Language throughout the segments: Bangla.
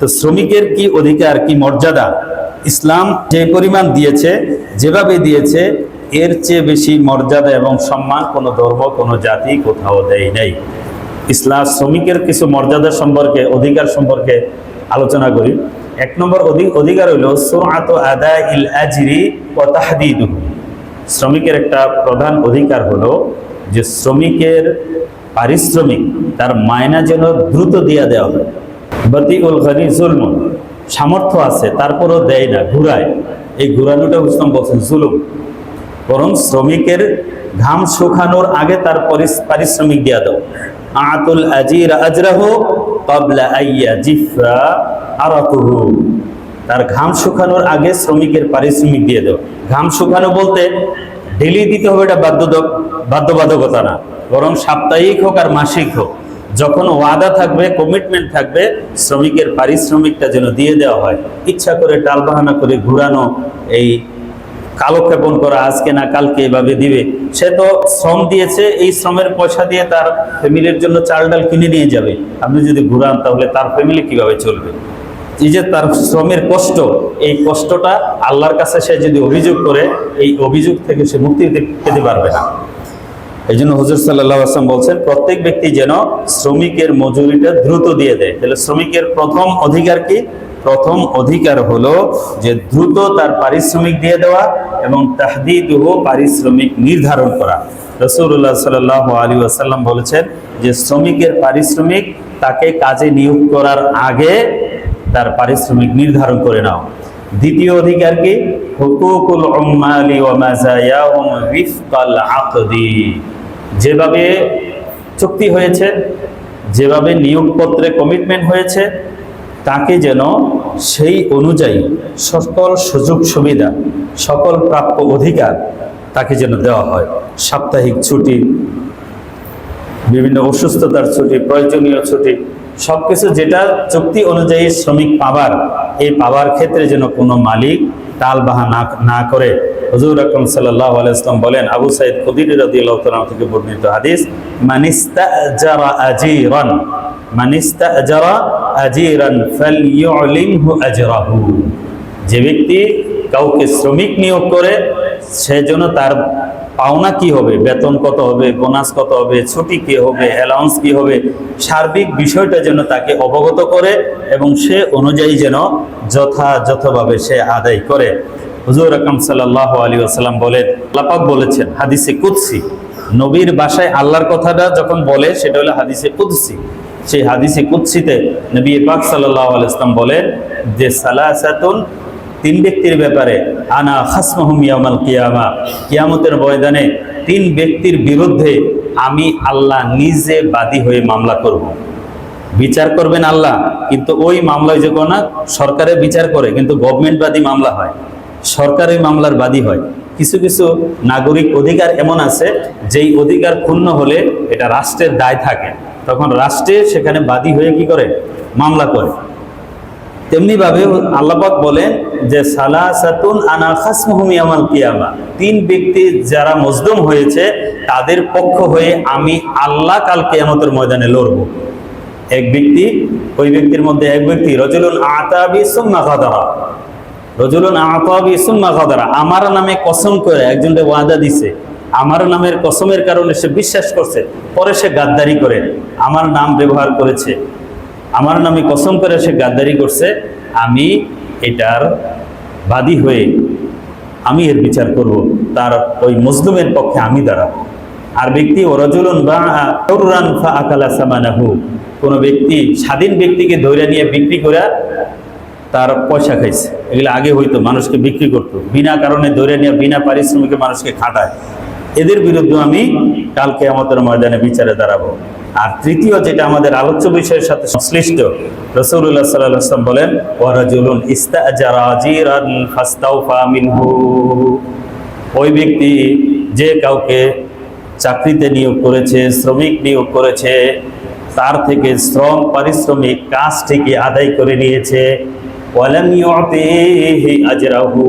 তো শ্রমিকের কি অধিকার, কি মর্যাদা ইসলাম যে পরিমাণ দিয়েছে, যেভাবে দিয়েছে, এর চেয়ে বেশি মর্যাদা এবং সম্মান কোনো ধর্ম, কোনো জাতি কোথাও দেয় নাই। ইসলাম শ্রমিকের কিছু মর্যাদা সম্পর্কে, অধিকার সম্পর্কে আলোচনা করি। এক নম্বর অধিকার হইল সুরআতু আদাইল আজরি ওয়া তাহদীদুহু। শ্রমিকের একটা প্রধান অধিকার হলো যে শ্রমিকের পারিশ্রমিক, তার মায়না যেন দ্রুত দিয়ে দেওয়া হয়। বাতিউল গানি জুলমুন, সামর্থ্য আছে তারপরও দেয় না, ঘুরায়। এই ঘুরানোটা ইসলাম বলছেন জুলুম। বরং শ্রমিকের ঘাম শুকানোর আগে তার পারিশ্রমিক দিয়ে দাও। আতুল আজির আজরাহু ক্বাবলা আইয়াজিফা আরাকুহু, তার ঘাম শুকানোর আগে শ্রমিকের পারিশ্রমিক দিয়ে দাও। ঘাম শুকানো বলতে ডেলি দিতে হবে এটা বাধ্যবাধকতা না, বরং সাপ্তাহিক হোক আর মাসিক হোক, যখন ওয়াদা থাকবে, কমিটমেন্ট থাকবে, শ্রমিকের পারিশ্রমিকটা যেন দিয়ে দেওয়া হয়। ইচ্ছা করে টালবাহানা করে ঘুরানো, এই কালক্ষেপণ করা, আজকে না কালকে এভাবে দিবে, সে তো শ্রম দিয়েছে, এই শ্রমের পয়সা দিয়ে তার ফ্যামিলির জন্য চাল ডাল কিনে নিয়ে যাবে। আপনি যদি ঘুরান তাহলে তার ফ্যামিলি কিভাবে চলবে? এই যে তার শ্রমের কষ্ট, এই কষ্টটা আল্লাহর কাছে সে যদি অভিযোগ করে, এই অভিযোগ থেকে সে মুক্তি পেতে পারবে না। এই জন্য হুজুর সাল্লাল্লাহু আলাইহি ওয়াসাল্লাম বলছেন প্রত্যেক ব্যক্তি যেন শ্রমিকের মজুরিটা দ্রুত দিয়ে দেয়। তাহলে শ্রমিকের প্রথম অধিকার কি? প্রথম অধিকার হলো যে দ্রুত তার পারিশ্রমিক দিয়ে দেওয়া এবং তাহদীদুহু, পারিশ্রমিক নির্ধারণ করা। রাসূলুল্লাহ সাল্লাল্লাহু আলাইহি ওয়াসাল্লাম বলেছেন যে শ্রমিকের পারিশ্রমিক তাকে কাজে নিয়োগ করার আগে তার পারিশ্রমিক নির্ধারণ করে নাও। দ্বিতীয় অধিকার কি? হুকুকুল উম্মালি ওয়া মাযায়াহুম ওয়িফকাল আকদি, যেভাবে চুক্তি হয়েছে, যেভাবে নিয়োগপত্রে কমিটমেন্ট হয়েছে, তাকে যেন সেই অনুযায়ী সকল সুযোগ সুবিধা, সকল প্রাপ্য অধিকার তাকে যেন দেওয়া হয়। সাপ্তাহিক ছুটি, বিভিন্ন অসুস্থতার ছুটি, প্রয়োজনীয় ছুটি, সবকিছু যেটা চুক্তি অনুযায়ী শ্রমিক পাবার, এই পাবার ক্ষেত্রে যেন কোনো মালিক টালবাহানা না করে। হুজুর আকরাম সাল্লাল্লাহু আলাইহি ওয়াসাল্লাম বলেন, আবু সাঈদ খুদরি রাদিয়াল্লাহু তাআলা থেকে বর্ণিত হাদিস, মানিস্তাজারা আজিরান ফালইউলিমহু আজরাহু, যে ব্যক্তি কাউকে শ্রমিক নিয়োগ করে, সে যেন তার পাওনা কি হবে, বেতন কত হবে, বোনাস কত হবে, ছুটি কি হবে, অ্যালাউন্স কি হবে, সার্বিক বিষয়টা যেন তাকে অবগত করে এবং সে অনুযায়ী যেন যথাযথভাবে সে আদায় করে। হুজুর আকরাম সাল্লাল্লাহু আলাইহি ওয়াসাল্লাম বলেন, আল্লাহ পাক বলেছেন হাদিসে কুদসি, নবীর ভাষায় আল্লাহর কথাটা যখন বলে সেটা হলো হাদিসে কুদসি। সেই হাদিসে কুদসিতে নবী পাক সাল্লাল্লাহু আলাইহি ওয়াসাল্লাম বলেন যে সালাসাতুন, তিন ব্যক্তির ব্যাপারে, আনা খাসমুহুম ইয়াউমাল কিয়ামা, কিয়ামতের ময়দানে তিন ব্যক্তির বিরুদ্ধে আমি আল্লাহ নিজে বাদী হয়ে মামলা করব। বিচার করবেন আল্লাহ, কিন্তু ওই মামলায় যে কোনো সরকারে বিচার করে, কিন্তু গভর্নমেন্টবাদী মামলা হয়, সরকারি মামলার বাদী হয়। কিছু কিছু নাগরিক অধিকার এমন আছে যেই অধিকার ক্ষুণ্ণ হলে এটা রাষ্ট্রের দায় থাকে, তখন রাষ্ট্রে সেখানে বাদী হয়ে কি করে? মামলা করে। তেমনি ভাবে আল্লাহ পাক বলেন যে সালাসাতুন আনা খাসমুহুম ইয়াউমাল কিয়ামা, তিন ব্যক্তি যারা মজলুম হয়েছে তাদের পক্ষ হয়ে আমি আল্লাহ কাল কিয়ামতের ময়দানে লড়ব। এক ব্যক্তি, ওই ব্যক্তির মধ্যে এক ব্যক্তি রজুলুন আতাবি সুম্মা গাদারা, রজুলুন আতাবি সুম্মা গাদারা, আমার নামে কসম করে একজনকে ওয়াদা দিছে, আমার নামের কসমের কারণে সে বিশ্বাস করছে, পরে সে গাদ্দারি করে, আমার নাম ব্যবহার করেছে, আমার নামে কসম করে সে গাদ্দারি করছে, আমি এটার বাদী হয়ে আমি এর বিচার করব, তার ওই মজলুমের পক্ষে আমি দাঁড়াবো। আর ব্যক্তি ওরাজুলুন বা'উরান ফাআকালা সামানাহু, কোনো ব্যক্তি স্বাধীন ব্যক্তিকে ধরে নিয়ে বিক্রি করে তার পয়সা খাইছে। এগুলো আগে হইতো, মানুষকে বিক্রি করতো, বিনা কারণে ধরে নিয়ে বিনা পারিশ্রমিকে মানুষকে খাটায়। এদের বিরুদ্ধে আমি কাল কিয়ামতের ময়দানে বিচারে দাঁড়াবো। আর তৃতীয়, যেটা আমাদের আলোচ্য বিষয়ের সাথে সংশ্লিষ্ট, রাসূলুল্লাহ সাল্লাল্লাহু আলাইহি ওয়াসাল্লাম বলেন, ওয়া রাজুলুন ইস্তাজারা আজিরান ফাস্তাওফা মিনহু, ওই ব্যক্তি যে কাউকে চাকরিতে নিয়োগ করেছে, শ্রমিক নিয়োগ করেছে, তার থেকে শ্রম পারিশ্রমিক কাজ থেকে আদায় করে নিয়েছে, ওয়ালাম ইউতিহি আজরাহু,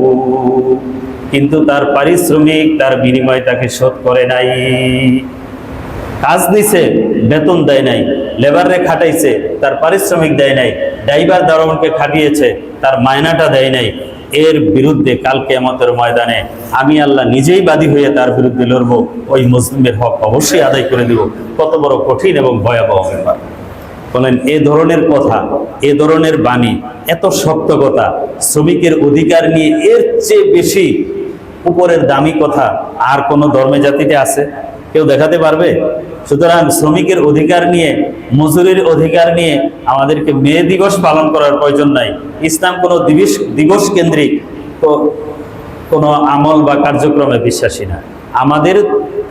কিন্তু তার পারিশ্রমিক, তার বিনিময় তাকে শোধ করে নাই। কাজ দিছে, বেতন দেয় নাই, লেবারে খাটাইছে, তার পারিশ্রমিক দেয় নাই, ড্রাইভার দারোয়ানকে খাটিয়েছে, তার মায়নাটা দেয় নাই, এর বিরুদ্ধে কাল কিয়ামতের ময়দানে আমি আল্লাহ নিজেই বাদী হয়ে তার বিরুদ্ধে লড়বো, ওই মুসলিমের হক অবশ্যই আদায় করে দিব। কত বড় কঠিন এবং ভয়াবহ ব্যাপার। বলেন, এ ধরনের কথা, এ ধরনের বাণী, এত শক্ত কথা, শ্রমিকের অধিকার নিয়ে এর চেয়ে বেশি উপরের দামি কথা আর কোনো ধর্মে জাতিতে আছে? কেউ দেখাতে পারবে? সুতরাং শ্রমিকের অধিকার নিয়ে, মজুরির অধিকার নিয়ে আমাদেরকে মে দিবস পালন করার প্রয়োজন নাই। ইসলাম কোনো দিবস কেন্দ্রিক কোনো আমল বা কার্যক্রমে বিশ্বাসী না। আমাদের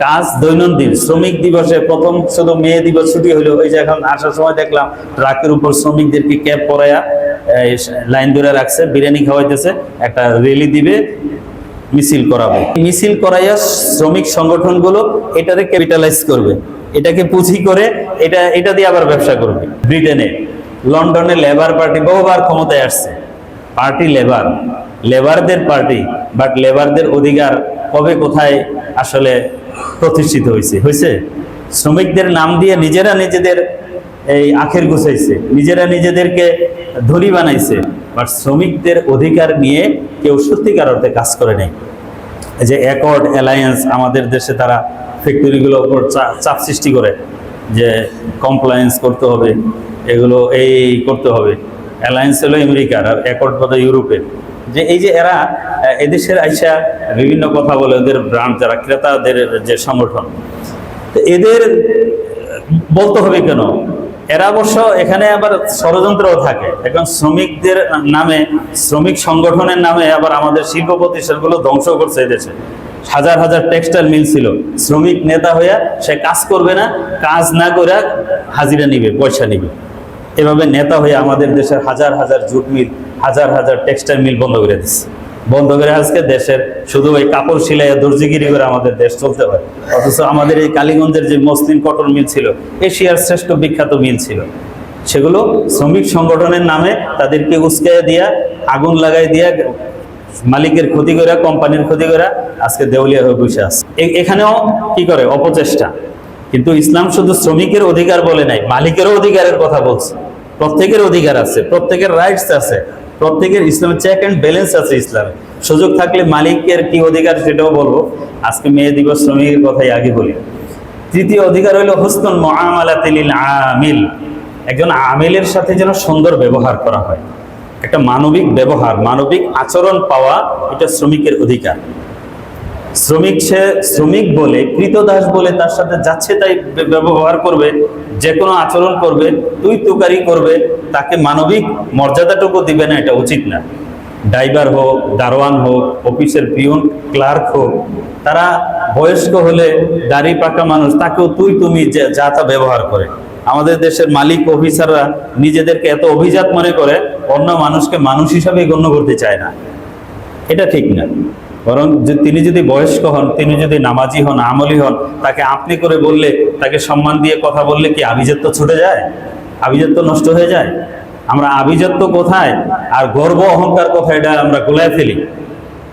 কাজ দৈনন্দিন। শ্রমিক দিবসে প্রথম শুধু মে দিবস ছুটি হলো, ওই যে এখন আসার সময় দেখলাম ট্রাকের উপর শ্রমিকদেরকে ক্যাব পরাইয়া লাইন ধরে রাখছে, বিরিয়ানি খাওয়াইতেছে, একটা র্যালি দিবে, মিছিল করাবে। মিছিল করাইয়া শ্রমিক সংগঠনগুলো এটাকে ক্যাপিটালাইজ করবে, এটাকে পুঁজি করে এটা দিয়ে আবার ব্যবসা করবে। ব্রিটেনে, লন্ডনে লেবার পার্টি বহুবার ক্ষমতায় আসছে। পার্টি লেবারদের পার্টি, বাট লেবারদের অধিকার কবে কোথায় আসলে প্রতিষ্ঠিত হয়েছে? শ্রমিকদের নাম দিয়ে নিজেরা নিজেদের এই আখের গুছাইছে, নিজেরা নিজেদেরকে ধনী বানাইছে, বাট শ্রমিকদের অধিকার নিয়ে কেউ সত্যিকার অর্থে কাজ করে নেই। যে অ্যাকর্ড অ্যালায়েন্স আমাদের দেশে, তারা ফ্যাক্টরিগুলোর উপর চাপ সৃষ্টি করে যে কমপ্লায়েন্স করতে হবে, এগুলো এই করতে হবে। অ্যালায়েন্স হলো আমেরিকার, আর অ্যাকর্ড বোধ ইউরোপের। যে এই যে এরা এদেশের আইসা বিভিন্ন কথা বলে, ওদের ব্র্যান্ড, যারা ক্রেতাদের যে সংগঠন, এদের বলতে হবে কেন? এরা অবশ্য এখানে আবার ষড়যন্ত্রও থাকে। এখন শ্রমিকদের নামে, শ্রমিক সংগঠনের নামে আবার আমাদের শিল্প প্রতিষ্ঠানগুলো ধ্বংস করছে। এদেশে হাজার হাজার টেক্সটাইল মিল ছিল, শ্রমিক নেতা হইয়া সে কাজ করবে না, কাজ না করে হাজিরা নিবে, পয়সা নিবে। এভাবে নেতা হয়ে আমাদের দেশের হাজার হাজার জুট মিল, হাজার হাজার টেক্সটাইল মিল বন্ধ করে দিচ্ছে। বন্ধ করে আজকে দেশের শুধু ওই কাপড় সিলাই, দর্জিগিরি করে আমাদের দেশ চলতে হয়। অথচ আমাদের এই কালীগঞ্জের যে মসলিন কটন মিল ছিল, এশিয়ার শ্রেষ্ঠ বিখ্যাত মিল ছিল, সেগুলো শ্রমিক সংগঠনের নামে তাদেরকে উস্কাইয়া দিয়া, আগুন লাগাই দিয়া, মালিকের ক্ষতি করে, কোম্পানির ক্ষতি করে আজকে দেউলিয়া হয়ে বসে আছে। এখানেও কি করে? অপচেষ্টা। কিন্তু ইসলাম শুধু শ্রমিকের অধিকার বলে নাই, মালিকেরও অধিকারের কথা বলছে। প্রত্যেকের অধিকার আছে, প্রত্যেকের রাইটস আছে, প্রত্যেকের ইসলামের চেক অ্যান্ড ব্যালেন্স আছে। ইসলামে সুযোগ থাকলে মালিকের কি অধিকার সেটাও বলবো। আজকে মে দিবস, শ্রমিকের কথাই আগে বলি। তৃতীয় অধিকার হলো হুসনুল মুআমালাতি লিল আমিল। একজন আমিলের সাথে যেন সুন্দর ব্যবহার করা হয়, একটা মানবিক ব্যবহার, মানবিক আচরণ পাওয়া, এটা শ্রমিকের অধিকার। শ্রমিক, সে শ্রমিক বলে, কৃতদাস বলে তার সাথে যাচ্ছে তাই ব্যবহার করবে, যে কোনো আচরণ করবে, তুই তুকারি করবে, তাকে মানবিক মর্যাদাটুকু দিবে না, এটা উচিত না। ড্রাইভার হোক, দারোয়ান হোক, অফিসের পিয়ন, ক্লার্ক হোক, তারা বয়স্ক হলে, দাড়ি পাকা মানুষ, তাকেও তুই তুমি যা তা ব্যবহার করে। আমাদের দেশের মালিক অফিসাররা নিজেদেরকে এত অভিজাত মনে করে, অন্য মানুষকে মানুষ হিসাবে গণ্য করতে চায় না। এটা ঠিক না। বরং তিনি যদি বয়স্ক হন, তিনি যদি নামাজি হন, আমলি হন, তাকে আপনি করে বললে, তাকে সম্মান দিয়ে কথা বললে কি আভিজাত্য ছুটে যায়? আভিজাত্য নষ্ট হয়ে যায়? আমরা আভিজাত্য কোথায় আর গর্ব অহংকার কোথায়, এটা আমরা গোলায় ফেলি।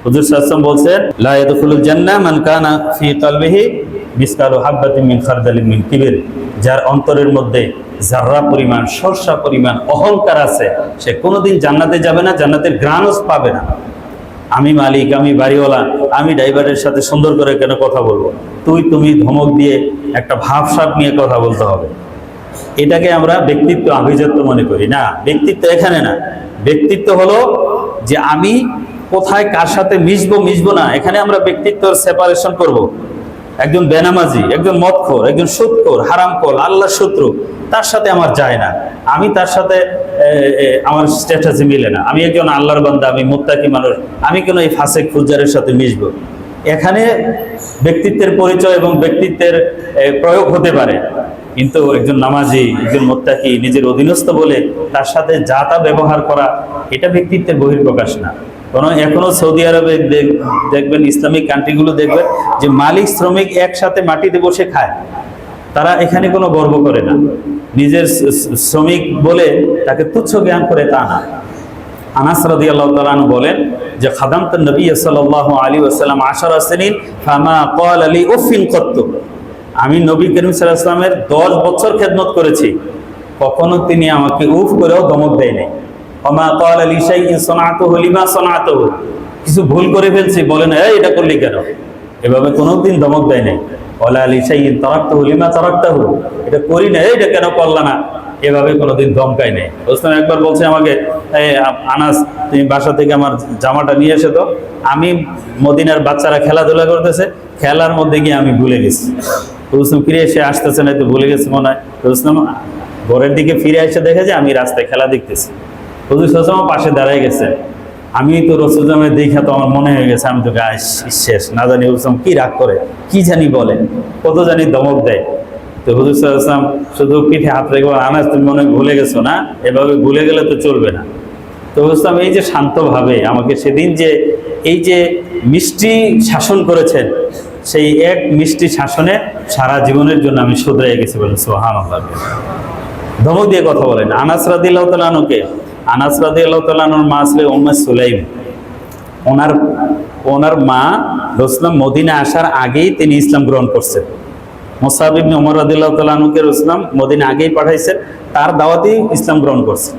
হুজুর সাল্লাল্লাহু আলাইহি ওয়াসাল্লাম বলছেন, লা ইয়াদখুলুল জান্নাহ মান কানা ফি কলবিহি মিসকালু হাববাতিন মিন খারদালিন মিন কিবর। যার অন্তরের মধ্যে জাররা পরিমাণ, সরষা পরিমাণ অহংকার আছে, সে কোনোদিন জান্নাতে যাবে না, জান্নাতের ঘ্রাণও পাবে না। আমি মালিক, আমি বাড়িওয়ালা, আমি ড্রাইভারের সাথে সুন্দর করে কেন কথা বলবো? তুই তুমি ধমক দিয়ে একটা ভাবসাব নিয়ে কথা বলতে হবে। এটাকে আমরা ব্যক্তিত্ব, আভিজাত্য মনে করি না। ব্যক্তিত্ব এখানে না। ব্যক্তিত্ব হলো যে আমি কোথায় কার সাথে মিশবো না, এখানে আমরা ব্যক্তিত্বের সেপারেশন করব। একজন বেনামাজি, একজন মদখোর, একজন সুদখোর, হারামখোর, আল্লাহর শত্রু, তার সাথে আমার যায় না। আমি তার সাথে আমার স্ট্যাটাসে মিলে না। আমি একজন আল্লাহর বান্দা, আমি মুত্তাকি মানুষ, আমি কেন এই ফাসেক ফুজ্জারের সাথে মিশবো? এখানে ব্যক্তিত্বের পরিচয় এবং ব্যক্তিত্বের প্রয়োগ হতে পারে, কিন্তু একজন নামাজি, একজন মুত্তাকি, নিজের অধীনস্থ বলে তার সাথে যা তা ব্যবহার করা, এটা ব্যক্তিত্বের বহিঃপ্রকাশ না। কারণ এখনো সৌদি আরবে দেখবেন, ইসলামিক কান্ট্রিগুলো দেখবেন যে মালিক শ্রমিক একসাথে মাটিতে বসে খায়। তারা এখানে কোনো গর্ব করে না, নিজের শ্রমিক বলে তাকে তুচ্ছ জ্ঞান করে তা না। আনাস রাদিয়াল্লাহু তাআলা আনহু বলেন যে খাদামতু নবী সাল্লাল্লাহু আলাইহি ওয়াসাল্লাম 10 সিনিন ফামা ক্বালা লি উফিন কত্তু। আমি নবী করিম সাল্লাল্লাহু আলাইহি ওয়াসাল্লামের 10 বছর খেদমত করেছি, কখনো তিনি আমাকে উফ করেও ধমক দেয় নাই। ওমা ক্বালা লিশাইইন সানাতুহু লিমা সানাতুহু, কিছু ভুল করে ফেলছি বলে না এই এটা করলি কেন, এভাবে কোনোদিন ধমক দেয় নাই। ওয়ালা লিশাইইন তারাকতুহু লিমা তারাকতাহু, এটা করি না এটা কেন করলা না, এভাবে কোনোদিন ধমকায় নেই। রুস্তম একবার বলছে আমাকে, আনাস তুমি বাসা থেকে আমার জামাটা নিয়ে এসে তো, আমি মদিনার বাচ্চারা খেলাধুলা করতেছে, খেলার মধ্যে গিয়ে আমি ভুলে গেছি। রুস্তম ফিরে এসে আসতেছে না, তো ভুলে গেছে মনে হয়। রুস্তম ঘরের দিকে ফিরে এসে দেখে যে আমি রাস্তায় খেলা দেখতেছি, হুজুর সাল্লাল্লাহু আলাইহি ওয়াসাল্লাম পাশে দাঁড়ায় গেছে। আমি তো রসুলের দেখা তো আমার মনে হয়ে গেছে আমি তো গায়ে শেষ, না জানি রুস্তম কি রাগ করে, কি জানি বলে, কত জানি ধমক দেয়। তো হুজুর সাল্লাল্লাহু আলাইহি ওয়াসাল্লাম শুধু পিঠে হাত রেখে, আনাস তুমি মনে ভুলে গেছো না, এভাবে ভুলে গেলে তো চলবে না। তো হুজুর এই যে শান্তভাবে আমাকে সেদিন যে এই যে মিষ্টি শাসন করেছেন, সেই এক মিষ্টি শাসনে সারা জীবনের জন্য আমি শুধরে গেছি বলে সুবহানাল্লাহ। ধমক দিয়ে কথা বলেন। আনাস রাদিয়াল্লাহু তাআলা আনহুকে, আনাস রাদিয়াল্লাহু তাআলা আনহুর মা ছিলেন উম্মে সুলাইম। ওনার মা রাসূলুল্লাহ মদিনা আসার আগেই তিনি ইসলাম গ্রহণ করছেন। মুসআব ইবনে উমর রাদিয়াল্লাহু তাআলা আনহুকে রাসূলুল্লাহ মদিনা আগেই পাঠাইছেন, তার দাওয়াতেই ইসলাম গ্রহণ করছে।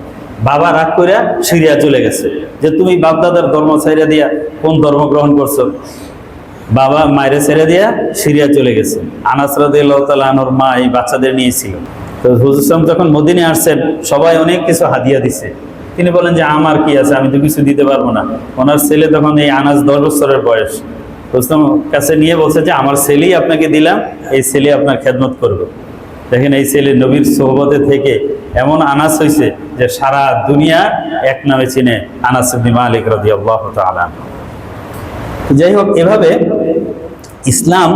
বাবা রাগ করে সিরিয়া চলে গেছে যে তুমি বাপদাদার ধর্ম ছেড়ে দিয়া কোন ধর্ম গ্রহণ করছো, বাবা মায়ের ছেড়ে দিয়া সিরিয়া চলে গেছে। আনাস রাদিয়াল্লাহু তাআলা আনহুর মা এই বাচ্চাদের নিয়েছিল। তো হুজুর সাল্লাল্লাহু যখন মদিনায় আসছেন, সবাই অনেক কিছু হাদিয়া দিছে। তিনি বলেন যে আমার কি আছে, আমি তো কিছু দিতে পারবো না। ওনার ছেলে তখন এই আনাস 10 বছরের বয়স, রুস্তম কাছে নিয়ে বলছে যে আমার ছেলেই আপনাকে দিলাম, এই ছেলে আপনার খেদমত করবে। দেখেন এই ছেলে নবীর সোহবতে থেকে এমন আনাস হয়েছে যে সারা দুনিয়া এক নামে চিনে, আনাস ইবনে মালিক রাদিয়াল্লাহু তাআলা। যাই হোক, এভাবে ইসলাম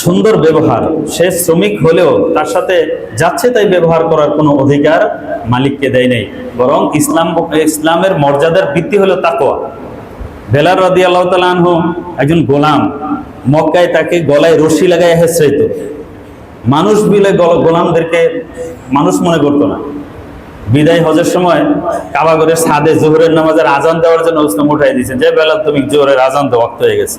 সুন্দর ব্যবহার, সে শ্রমিক হলেও তার সাথে যাচ্ছে তাই ব্যবহার করার কোনো অধিকার মালিককে দেয় নাই, বরং ইসলামের মর্যাদার ভিত্তি হলো তাকওয়া। বেলাল রাদিয়াল্লাহু তাআলা আনহু একজন গোলাম, মক্কায় তাকে গলায় রশি লাগায় হেঁচড়াইতো। মানুষ বিলে গোলামদেরকে মানুষ মনে করতো না। বিদায় হজের সময় কাবাগরের ছাদে জোহরের নামাজের আজান দেওয়ার জন্য উসমান উঠাই দিয়েছেন যে বেলাল তুমি জোহরের আজান দেওয়া ওয়াক্ত হয়ে গেছে।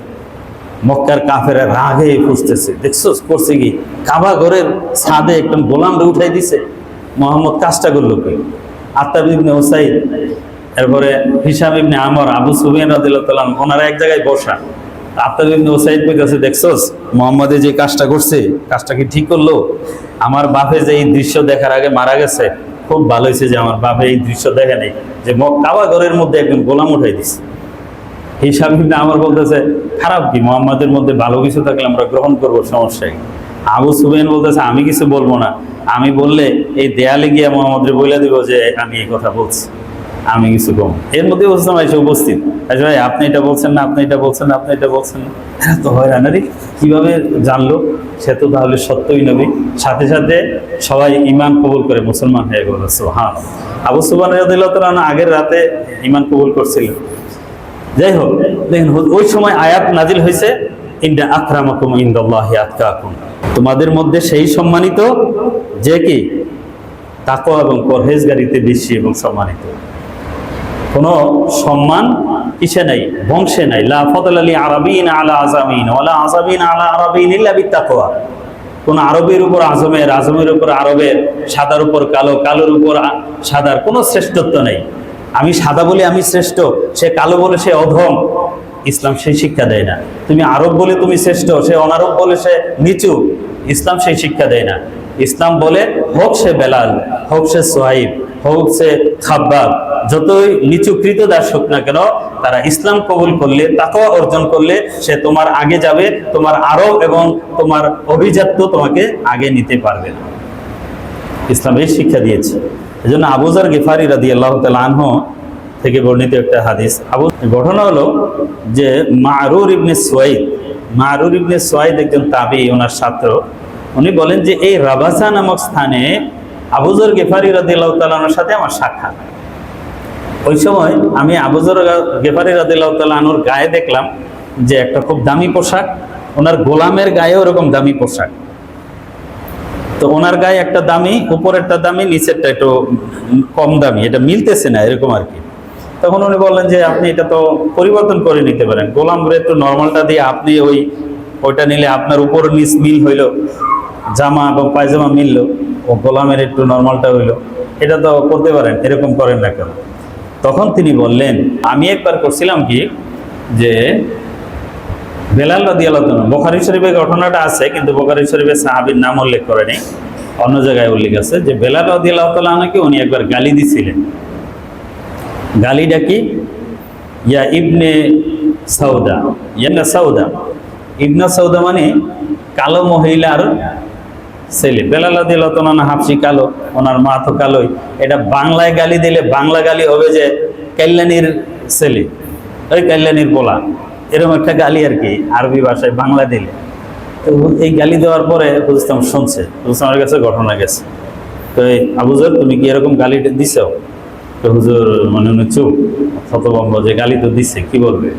মক্কার কাফেরা রাগে ফুসতেছে, দেখছো করছে কি, কাবাগরের ছাদে একদম গোলামরে উঠাই দিছে, মোহাম্মদ কাজটা করলো কি। আত্তাব ইবনে উসাইদ, এরপরে হিশাম ইবনে আমর, আবু সুফিয়ান রাদিয়াল্লাহু তাআলা ওনারা এক জায়গায় বসা। আত্তাব ইবনে উসাইদ কইতাছে দেখছোস মুহাম্মদে যে কাজটা করছে, কাজটা কি ঠিক করলো? আমার বাপে যে এই দৃশ্য দেখার আগে মারা গেছে, খুব ভালো হয়েছে যে আমার বাপে এই দৃশ্য দেখে নেই যে কাবাগরের মধ্যে একজন গোলাম উঠাই দিছে। হিশাম ইবনে আমর বলতেছে খারাপ কি, মুহাম্মদের মধ্যে ভালো কিছু থাকলে আমরা গ্রহণ করবো, সমস্যা কি? আবু সুফিয়ান বলতেছে আমি কিছু বলবো না, আমি বললে এই দেয়ালে গিয়ে মুহাম্মদের বলে দিব যে আমি এই কথা বলছি, আমি কিছু কম। এর মধ্যে বুঝলাম এসে উপস্থিত, ভাই আপনি এটা বলছেন না, আপনি এটা বলছেন না, আপনি এটা বলছেন না। তো হয় রানারি কিভাবে জানলো, সে তো তাহলে সত্যই নবী। সাথে সাথে সবাই ঈমান কবুল করে মুসলমান হয়ে গেল। সুবহানাল্লাহ। আবু সুফিয়ান রাদিয়াল্লাহু তাআলা আগের রাতে ঈমান কবুল করছিলেন। যাই হোক, দেখেন ওই সময় আয়াত নাজিল হয়েছে ইন্না আকরামাকুম ইনদাল্লাহি আতকাকুম, তোমাদের মধ্যে সেই সম্মানিত যে কি তাকওয়া এবং পরহেজগারিতে বেশি এবং সম্মানিত। কোনো সম্মান কিসে নাই, বংশে নাই। লা ফাদলা লি আরাবিন আলা আজামিন ওয়ালা আজামিন আলা আরাবিন ইল্লা বিত্তাকওয়া। কোন আরবের উপর আজমের, আজমের উপর আরবের, সাদার উপর কালো, কালোর উপর সাদার কোনো শ্রেষ্ঠত্ব নেই। আমি সাদা বলে আমি শ্রেষ্ঠ, সে কালো বলে সে অধম, ইসলাম সেই শিক্ষা দেয় না। তুমি আরব বলে তুমি শ্রেষ্ঠ, সে অনারব বলে সে নিচু, ইসলাম সেই শিক্ষা দেয় না। ইসলাম বলে হোক সে বেলাল, হোক সে সোহাইব, হোক সে খাব্বাব, যতই নিচু কৃতদাস হোক না কেন, তারা ইসলাম কবুল করলে, তাকওয়া অর্জন করলে সে তোমার আগে যাবে, তোমার আরব এবং তোমার অভিজাত্য তোমাকে আগে নিতে পারবে না। ইসলাম এই শিক্ষা দিয়েছে। এই জন্য আবু যার গিফারি রাদিয়াল্লাহু তাআলা আনহু থেকে বর্ণিত একটা হাদিস। ঘটনা হলো যে মারুর ইবনে সুয়াইদ একজন তাবী, ওনার ছাত্র। উনি বলেন যে এই রাবাসা নামক স্থানে আবু যার গিফারি রাদিয়াল্লাহু তাআলা আনহুর সাথে আমার সাক্ষাৎ। ওই সময় আমি আবু যার গিফারি রাদিয়াল্লাহু তাআলা আনহুর গায়ে দেখলাম যে একটা খুব দামি পোশাক, ওনার গোলামের গায়েও এরকম দামি পোশাক। তো ওনার গায়ে একটা দামি, উপরেরটা দামি, নিচেরটা একটু কম দামি, এটা মিলতেছে না এরকম আর কি। তখন উনি বললেন যে আপনি এটা তো পরিবর্তন করে নিতে পারেন, গোলাম একটু নর্মালটা দিয়ে আপনি ওইটা নিলে আপনার উপর নিচ মিল হইল, জামা এবং পায়জামা মিললো, ও গোলামের একটু নর্মালটা হইলো, এটা তো করতে পারেন, এরকম করেন না কেন? তখন তিনি বললেন, আমি একবার করছিলাম কি, যে বেলাল রাদিয়াল্লাহু আনহু, বুখারী শরীফে ঘটনাটা আছে কিন্তু বুখারী শরীফে সাহাবীর নাম উল্লেখ করে নেই, অন্য জায়গায় উল্লেখ আছে যে বেলাল রাদিয়াল্লাহু তাআলা আনহুকে উনি একবার গালি দিছিলেন। গালিটা কি? ইয়া ইবনে সাউদা, ইবনে সাউদা, ইবনে সাউদা মানে কালো মহিলার ছেলে। বেলাল রাদিয়াল্লাহু তাআলা আনহু হাবশী কালো, ওনার মা তো কালোই। এটা বাংলায় গালি দিলে বাংলা গালি হবে যে কাল্যাণীর ছেলে, ওই কাল্যাণীর পোলা, এরকম একটা গালি আর কি আরবি ভাষায় বাংলা দিলে। তো এই গালি দেওয়ার পরে হুজুর শুনছে, হুজুরের কাছে ঘটনা গেছে, তো আবু যর তুমি কি এরকম গালি দিছো? তো হুজুর মানে উনি চুপ, হতভম্ব যে গালি তো দিচ্ছে, কি বলবে?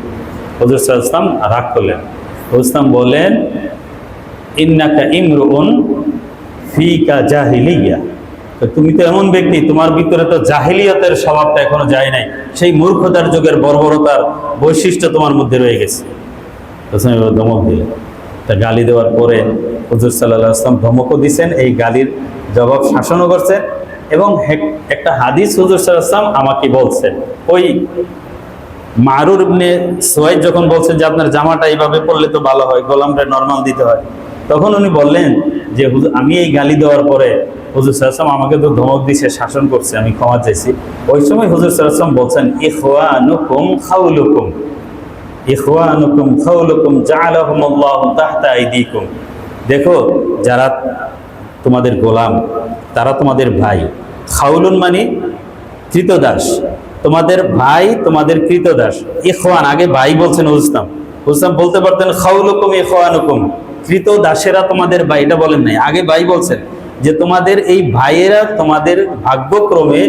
হুজুর সাল্লাল্লাহু আলাইহি ওয়াসাল্লাম রাগ করলেন। হুজুর বলেন, ইন্নাকা ইমরুন ফিকা জাহিলিয়া, তো তুমি তো এমন ব্যক্তি, তোমার ভিতরে তো জাহিলিয়তের স্বভাবটা এখনো যায় নাই, সেই মূর্খতার যুগের বর্বরতার বৈশিষ্ট্য তোমার মধ্যে রয়ে গেছে। ধমক দিলেন। তা গালি দেওয়ার পরে হুজুর সাল্লাল্লাহু আলাইহি ওয়াসাল্লাম ধমকও দিচ্ছেন, এই গালির জবাব শাসনও করছেন। এবং একটা হাদিস হুজুর সাল্লাল্লাহু আলাইহি ওয়াসাল্লাম আমাকে বলছেন, ওই মারুর ইবনে সুয়াইদ যখন বলছেন যে আপনার জামাটা এইভাবে পরলে তো ভালো হয়, গোলামটা নরমাল দিতে হয়, তখন উনি বললেন যে হুজুর আমি এই গালি দেওয়ার পরে হুজুর সাল্লাল্লাহু আলাইহি ওয়াসাল্লাম আমাকে তো ধমক দিয়েছে, শাসন করছে, আমি ক্ষমা চাইছি। ওই সময় হুজুর সাল্লাল্লাহু আলাইহি ওয়াসাল্লাম বলছেন, ইখওয়ানুকুম খাউলুকুম, ইখওয়ানুকুম খাউলুকুম জাআলাহুমুল্লাহু তাহতা আইদিকুম, দেখো যারা তোমাদের গোলাম তারা তোমাদের ভাই। খাউলুন মানে কৃতদাস, তোমাদের ভাই তোমাদের কৃতদাস। ইখওয়ান আগে ভাই বলছেন হুজুর বলতে পারতেন খাউলুকুম ইখওয়ানুকুম, কৃতদাসেরা তোমাদের ভাই, এটা বলেন নাই, আগে ভাই বলছেন যে তোমাদের এই ভাইয়েরা তোমাদের ভাগ্যক্রমে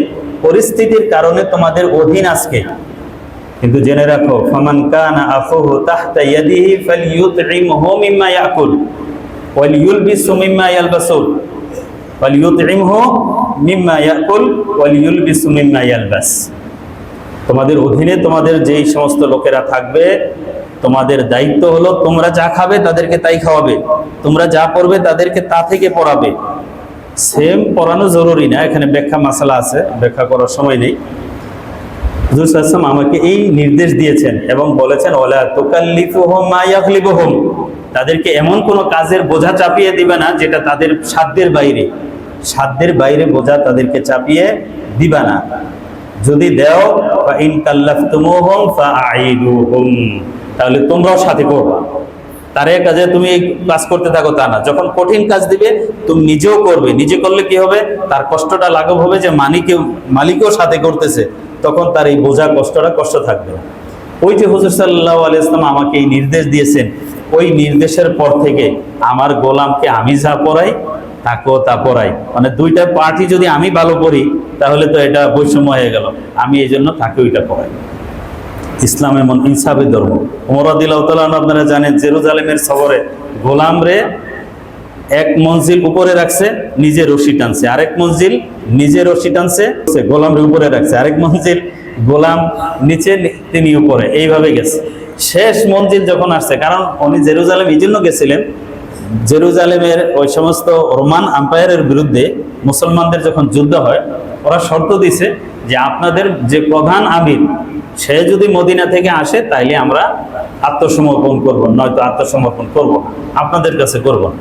পরিস্থিতির কারণে তোমাদের অধীন আজকে। কিন্তু জেনে রাখো, ফামান কানা আখুহু তাহতা ইয়াদিহি ফালইউতইমহু মিম্মা ইয়াকুল ওয়ালিয়ুলবিসু মিম্মা ইয়ালবাসুন, ফালইউতইমহু মিম্মা ইয়াকুল ওয়ালিয়ুলবিসু মিম্মা ইয়ালবাস। তোমাদের অধীনে তোমাদের যেই সমস্ত লোকেরা থাকবে, তোমাদের দায়িত্ব হলো তোমরা যা খাবে তাদেরকে তাই খাওয়াবে, তোমরা যা পড়বে তাদেরকে তা থেকে পড়াবে। সেম পড়ানো জরুরি না, এখানে ব্যাখ্যা মাসালা আছে, ব্যাখ্যা করার সময় নেই। হুজুর সাল্লাল্লাহু আলাইহি ওয়াসাল্লাম আমাকে এই নির্দেশ দিয়েছেন এবং বলেছেন, ওয়ালা তুকাল্লিফুহুম মা ইয়াগলিবুহুম, তাদেরকে এমন কোনো কাজের বোঝা চাপিয়ে দিবে না যেটা তাদের সাধ্যের বাইরে বোঝা তাদেরকে চাপিয়ে দিবা না। যদি দেও ফা ইন কাল্লাফতুমুহুম ফাআইদুহুম, তাহলে তোমরাও সাথে করবা। তার এক কাজে তুমি কাজ করতে থাকো তা না, যখন কঠিন কাজ দিবে তুমি নিজেও করবে, নিজে করলে কি হবে, তার কষ্টটা লাঘব হবে যে মালিকও সাথে করতেছে, তখন তার এই বোঝা কষ্ট থাকবে না। ওই যে হুজুর সাল্লাল্লাহু আলাইহি ওয়াসাল্লাম আমাকে এই নির্দেশ দিয়েছেন, ওই নির্দেশের পর থেকে আমার গোলামকে আমি যা পড়াই তাকেও তা পড়াই। মানে দুইটা পার্টি যদি আমি ভালো করি তাহলে তো এটা বৈষম্য হয়ে গেল, আমি এই জন্য তাকে ওইটা পড়াই। ইসলাম এমন ইনসাফের ধর্ম। ওমর রাদিয়াল্লাহু তাআলা আনহু আপনারা জানেন, জেরুজালেমের সফরে গোলামরে এক মঞ্জিল উপরে রাখছে, নিজে রশি টানছে, আরেক মঞ্জিল নিজে রশি টানছে, গোলামরে উপরে রাখছে, আরেক মঞ্জিল গোলাম নিচে, তিনি উপরে, এইভাবে গেছে। শেষ মঞ্জিল যখন আসছে, কারণ উনি জেরুজালেম এই জন্য গেছিলেন, জেরুজালেমের ওই সমস্ত রোমান আম্পায়ারের বিরুদ্ধে মুসলমানদের যখন যুদ্ধ হয়, ওরা শর্ত দিছে যে আপনাদের যে প্রধান আমির সে যদি মদিনা থেকে আসে তাইলে আমরা আত্মসমর্পণ করব, নয়তো আত্মসমর্পণ করব না, আপনাদের কাছে করব না।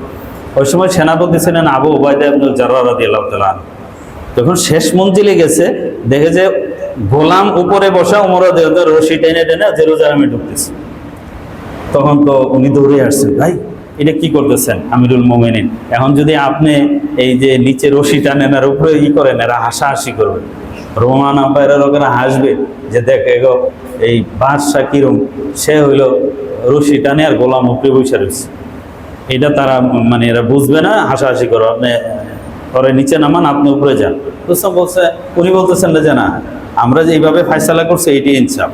ওই সময় সেনাপতি ছিলেন আবু উবাইদা ইবনে জাররাহ রাদিয়াল্লাহু তাআলা আনহু। যখন শেষ মঞ্জিলে গেছে, দেখে যে গোলাম উপরে বসা, ওমর রাদিয়াল্লাহু তাআলা রশি টেনে টেনে জেরুজালেমে ঢুকতেছে। তখন তো উনি দৌড়ে আসছেন, ভাই এটা কি করতেছেন আমিরুল মুমিনিন, এখন যদি আপনি এই যে নিচে রশি টানেন আর উপরে করেন, এরা হাসাহাসি করবে, রোমান আম্পায়ারের লোকেরা হাসবে যে দেখ এগো এই বাদশাহ কিরম, সে হইল রশি টানে আর গোলাম উপরে বসে রয়েছে, এটা তারা মানে এরা বুঝবে না, হাসাহাসি করো, আপনি পরে নিচে নামান, আপনি উপরে যান। উনি বলতেছেন না যে না, আমরা যে এইভাবে ফায়সালা করছি এটি ইনসাফ,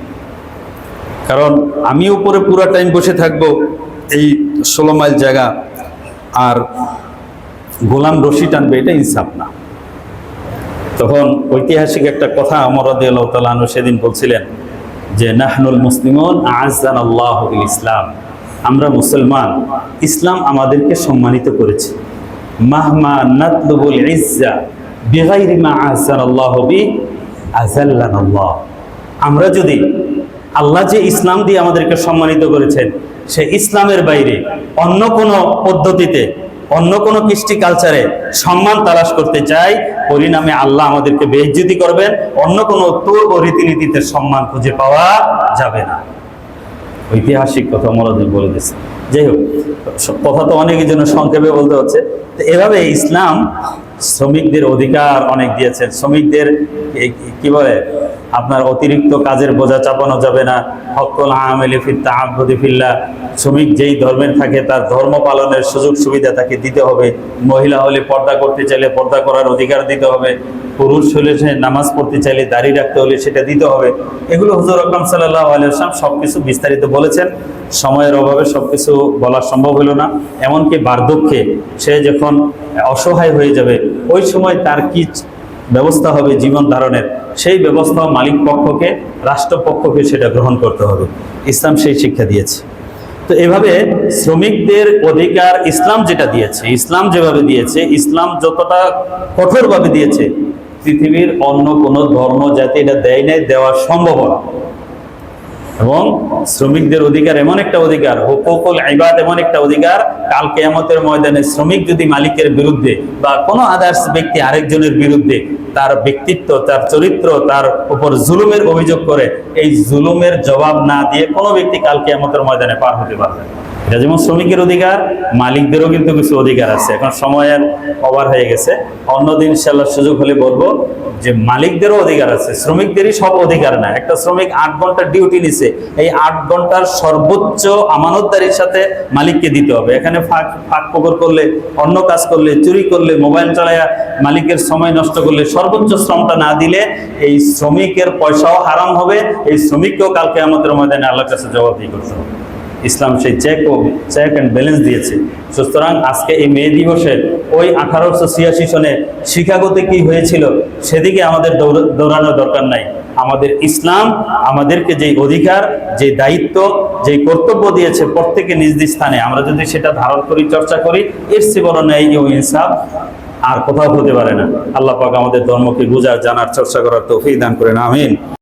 কারণ আমি উপরে পুরো টাইম বসে থাকবো এই 16 মাইল জায়গা, আর গোলাম রশি টানবে, এটা ইনসাফ না। তখন ঐতিহাসিক একটা কথা ওমর রাদিয়াল্লাহু তাআলা আনহু সেদিন বলছিলেন যে নাহনুল মুসলিমুন আ'আজ্জানাল্লাহু বিল ইসলাম, আমরা মুসলমান, ইসলাম আমাদেরকে সম্মানিত করেছে। মাহমা নাতলুবুল ইজ্জা বিগাইরি মা আহসানাল্লাহু বি আযাল্লানাল্লাহ। আমরা যদি আল্লাহ যে ইসলাম দিয়ে আমাদেরকে সম্মানিত করেছেন, সে ইসলামের বাইরে অন্য কোনো পদ্ধতিতে, অন্য কোনো কৃষ্টি কালচারে সম্মান তালাশ করতে চাই, পরিণামে আল্লাহ আমাদেরকে বেইজ্জতি করবেন। অন্য কোনো তোর ও রীতিনীতিতে সম্মান খুঁজে পাওয়া যাবে না। ঐতিহাসিক কথা মৌলানা বলে দিচ্ছে। যাই হোক, কথা তো অনেকের জন্য সংক্ষেপে বলতে হচ্ছে। তো এভাবে ইসলাম শ্রমিকদের অধিকার অনেক দিয়েছেন। শ্রমিকদের কি বলে আপনার অতিরিক্ত কাজের বোঝা চাপানো যাবে না। হকুল আমেলি ফিত তাআব্বুদি ফিল্লাহ, শ্রমিক যেই ধর্মের থাকে তার ধর্ম পালনের সুযোগ সুবিধা তাকে দিতে হবে। মহিলা হলে পর্দা করতে চাইলে পর্দা করার অধিকার দিতে হবে। পুরুষ হলে সে নামাজ পড়তে চাইলে দাড়ি রাখতে হলে সেটা দিতে হবে। এগুলো হুজুর আকরাম সাল্লাল্লাহু আলাইহি ওয়াসাল্লাম সবকিছু বিস্তারিত বলেছেন। সময়ের অভাবে সবকিছু বলা সম্ভব হলো না। এমনকি বার্ধক্যে সে যখন অসহায় হয়ে যাবে, ওই সময় তার কি ব্যবস্থা হবে জীবন ধারণের, সেই ব্যবস্থা মালিক পক্ষকে, রাষ্ট্রপক্ষকে সেটা গ্রহণ করতে হবে। ইসলাম সেই শিক্ষা দিয়েছে। তো এভাবে শ্রমিকদের অধিকার ইসলাম যেটা দিয়েছে, ইসলাম যেভাবে দিয়েছে, ইসলাম যতটা কঠোরভাবে দিয়েছে, পৃথিবীর অন্য কোনো ধর্ম জাতি এটা দেয় নাই, দেওয়া সম্ভব না। এবং শ্রমিকদের অধিকার এমন একটা অধিকার, হুকুকুল ইবাদ এমন একটা অধিকার, কাল কিয়ামতের ময়দানে শ্রমিক যদি মালিকের বিরুদ্ধে বা কোনো আদার্স ব্যক্তি আরেকজনের বিরুদ্ধে তার ব্যক্তিত্ব, তার চরিত্র, তার উপর জুলুমের অভিযোগ করে, এই জুলুমের জবাব না দিয়ে কোনো ব্যক্তি কাল কিয়ামতের ময়দানে পার হতে পারবে না। এটা যেমন শ্রমিকের অধিকার, মালিকদেরও কিন্তু কিছু অধিকার আছে। এখন সময়ের ওভার হয়ে গেছে, অন্যদিন ইনশাআল্লাহ সুযোগ হলে বলবো যে মালিকদেরও অধিকার আছে, শ্রমিকদেরই সব অধিকার না। একটা শ্রমিক 8 ঘন্টার ডিউটি নিছে, এই 8 ঘন্টার সর্বোচ্চ আমানতদারির সাথে মালিককে দিতে হবে। এখানে ফাঁক ফোকর করলে, অন্য কাজ করলে, চুরি করলে, মোবাইল চালায়া মালিকের সময় নষ্ট করলে, সর্বোচ্চ শ্রমটা না দিলে এই শ্রমিকের পয়সাও হারাম হবে, এই শ্রমিককেও কাল কিয়ামতের ময়দানে আল্লাহর কাছে জবাবদিহি করতে হবে। ইসলাম সেই চেক অ্যান্ড ব্যালেন্স দিয়েছে। সুতরাং আজকে এই মে দিবসে ওই 1886 সনে শিকাগোতে কি হয়েছিল সেদিকে আমাদের দৌড়ানোর দরকার নাই। আমাদের ইসলাম আমাদেরকে যেই অধিকার, যে দায়িত্ব, যেই কর্তব্য দিয়েছে প্রত্যেকে নিজ নিজ স্থানে, আমরা যদি সেটা ধারণ করি, চর্চা করি, এর চেয়ে বড় ন্যায় ও ইনসাফ আর কোথাও হতে পারে না। আল্লাহ পাক আমাদের ধর্মকে বুঝার, জানার, চর্চা করার তৌফিক দান করেন। আমিন।